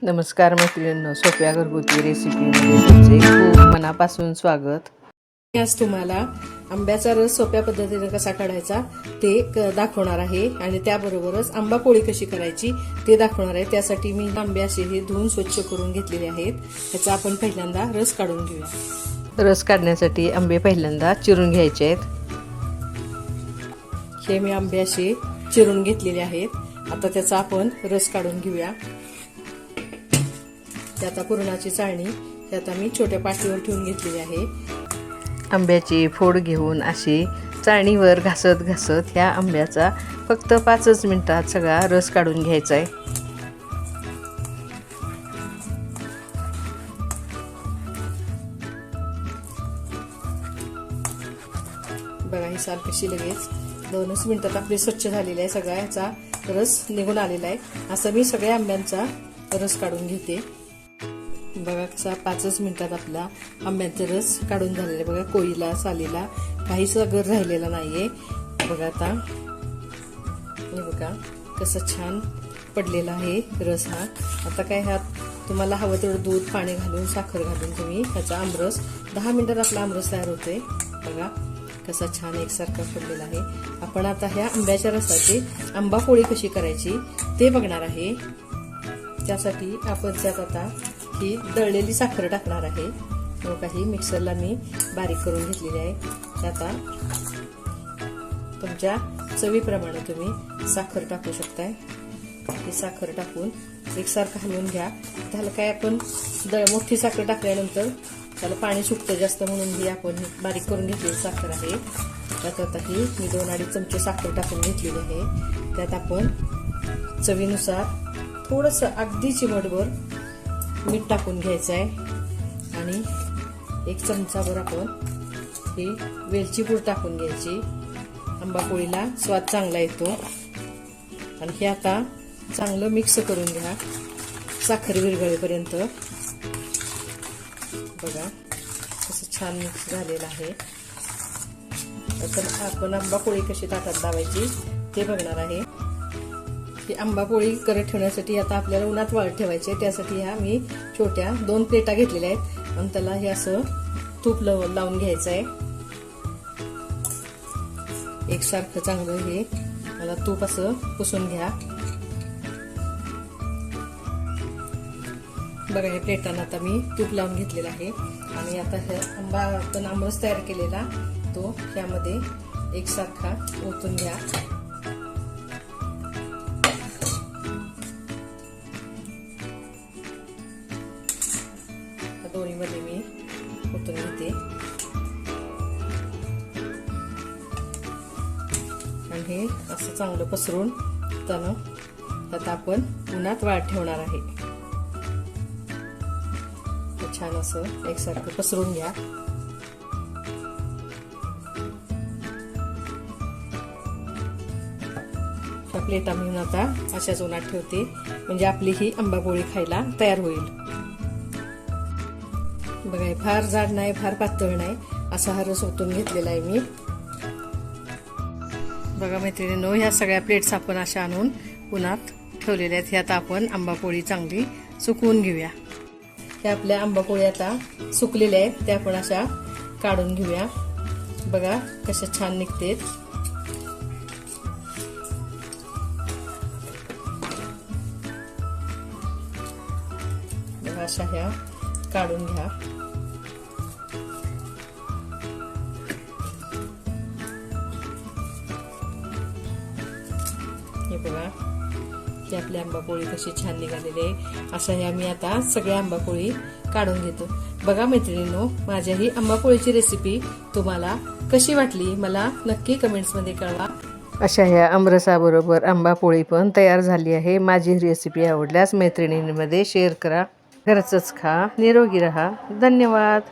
नमस्कार मैत्रिणींनो, सोप्या घरगुती रेसिपीमध्ये तुमचे खूप मनापासून स्वागत. आज तुम्हाला आंब्याचा रस सोप्या पद्धतीने कसा काढायचा ते दाखवणार आहे आणि त्याबरोबरच आंबा पोळी कशी करायची ते दाखवणार आहे. त्यासाठी मी आंबे असे हे धुवून स्वच्छ करून घेतलेले आहेत. ह्याचा आपण पहिल्यांदा रस काढून घेऊया. रस काढण्यासाठी आंबे पहिल्यांदा चिरून घ्यायचे आहेत. हे मी आंबे असे चिरून घेतलेले आहेत. आता त्याचा आपण रस काढून घेऊया. आता पुरणाची चाळणी त्यात मी छोट्या पाटीवर ठेवून घेतलेली आहे. आंब्याची फोड घेऊन अशी चाळणीवर घासत घासत ह्या आंब्याचा फक्त 5 मिनिटात सगळा रस काढून घ्यायचा आहे. बघा ही साल कशी लगेच 2 मिनिटात आपली स्वच्छ झालेली आहे. सगळा ह्याचा रस निघून आलेला आहे. असं मी सगळ्या आंब्यांचा रस काढून घेते. बघा कसा 5 मिनिटात आपला आंब्यांचा रस काढून झालेला आहे. बघा कोळीला सालीला काहीच अगर राहिलेला नाहीये. बघा आता हे बघा कसं छान पडलेला आहे रस हा. आता काय ह्यात तुम्हाला हवं तेवढं दूध पाणी घालून साखर घालून तुम्ही ह्याचा आमरस 10 मिनिटात आपला आमरस तयार होतोय. बघा कसा छान एकसारखा पडलेला आहे. आपण आता ह्या आंब्याच्या रसाची आंबा पोळी कशी करायची ते बघणार आहे. त्यासाठी आपण त्यात आता ही दळलेली साखर टाकणार आहे. काही मिक्सरला मी बारीक करून घेतलेली आहे. आता तुमच्या चवीप्रमाणे तुम्ही साखर टाकू शकताय. ही साखर टाकून एकसारखं हलवून घ्या. त्याला काय आपण मोठी साखर टाकल्यानंतर त्याला पाणी सुटतं जास्त, म्हणून ही आपण बारीक करून घेतलेली साखर आहे. त्यात आता ही मी 2-2.5 चमचे साखर टाकून घेतलेली आहे. त्यात आपण चवीनुसार थोडंसं अगदी चिमटभर मीठ टाकून घ्यायचं आहे आणि 1 चमचाभर आपण ही वेलची पूड टाकून घ्यायची. आंबा पोळीला स्वाद चांगला येतो. आणि हे आता चांगलं मिक्स करून घ्या साखर विरघळेपर्यंत. बघा कसं छान मिक्स झालेलं आहे. आता आपण आंबा पोळी कशी ताटात लावायची ते बघणार आहे. ही आंबा पोळी करत ठेवण्यासाठी आता आपल्याला उन्हात वाळत ठेवायचे. त्यासाठी ह्या मी छोट्या 2 प्लेटा घेतलेल्या आहेत आणि त्याला हे असं तूप लावून घ्यायचं आहे. एकसारखं चांगलं हे मला तूप असं पुसून घ्या. बघा हे प्लेटांना आता मी तूप लावून घेतलेलं आहे आणि आता हे आंबा आपण आमरस तयार केलेला तो यामध्ये एकसारखा ओतून घ्या. दोन्हीमध्ये मी ओतून घेते आणि हे असं चांगलं पसरून त्यात आपण उन्हात वाळत ठेवणार आहे. छान असं एकसारखं पसरून घ्या. प्लेटा मी आता अशाच उन्हात ठेवते म्हणजे आपली ही आंबा पोळी खायला तयार होईल. बघा फार जाड नाही फार पातळ नाही असा हा रस ओतून घेतलेला आहे मी. बघा मैत्रिणींनो, ह्या सगळ्या प्लेट्स आपण अशा आणून उन्हात ठेवलेल्या आहेत. ह्यात आपण आंबा पोळी चांगली सुकवून घेऊया. ह्या आपल्या आंबा पोळी आता सुकलेल्या आहेत त्या आपण अशा काढून घेऊया. बघा कशा छान निघते. बघा अशा ह्या काढून घ्या. हे बघा ही आपली आंबा पोळी कशी छान निघालेली आहे. अशा ह्या मी आता सगळ्या आंबा पोळी काढून घेतो. बघा मैत्रिणींनो, माझ्या ही आंबा पोळीची रेसिपी तुम्हाला कशी वाटली मला नक्की कमेंट्स मध्ये कळवा. अशा ह्या आमरसाबरोबर आंबा पोळी पण तयार झाली आहे. माझी रेसिपी आवडल्यास मैत्रिणींमध्ये शेअर करा. घरचंच खा, निरोगी राहा. धन्यवाद.